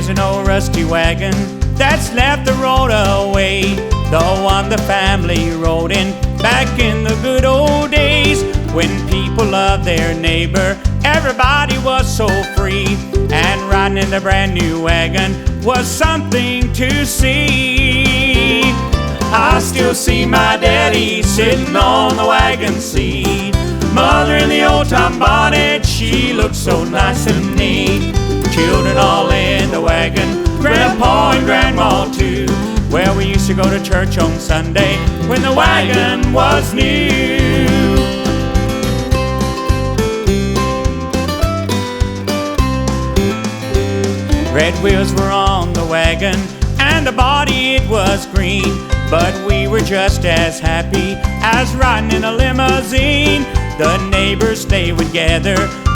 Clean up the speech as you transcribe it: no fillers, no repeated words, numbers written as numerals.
There's an old rusty wagon that's left the road away, the one the family rode in back in the good old days, when people loved their neighbor, everybody was so free, and riding in the brand new wagon was something to see. I still see my daddy sitting on the wagon seat, mother in the old time bonnet, she looked so nice and neat. Children all in the wagon, grandpa and grandma too. Well, we used to go to church on Sunday when the wagon was new. Red wheels were on the wagon and the body it was green, but we were just as happy as riding in a limousine. The neighbors they would gather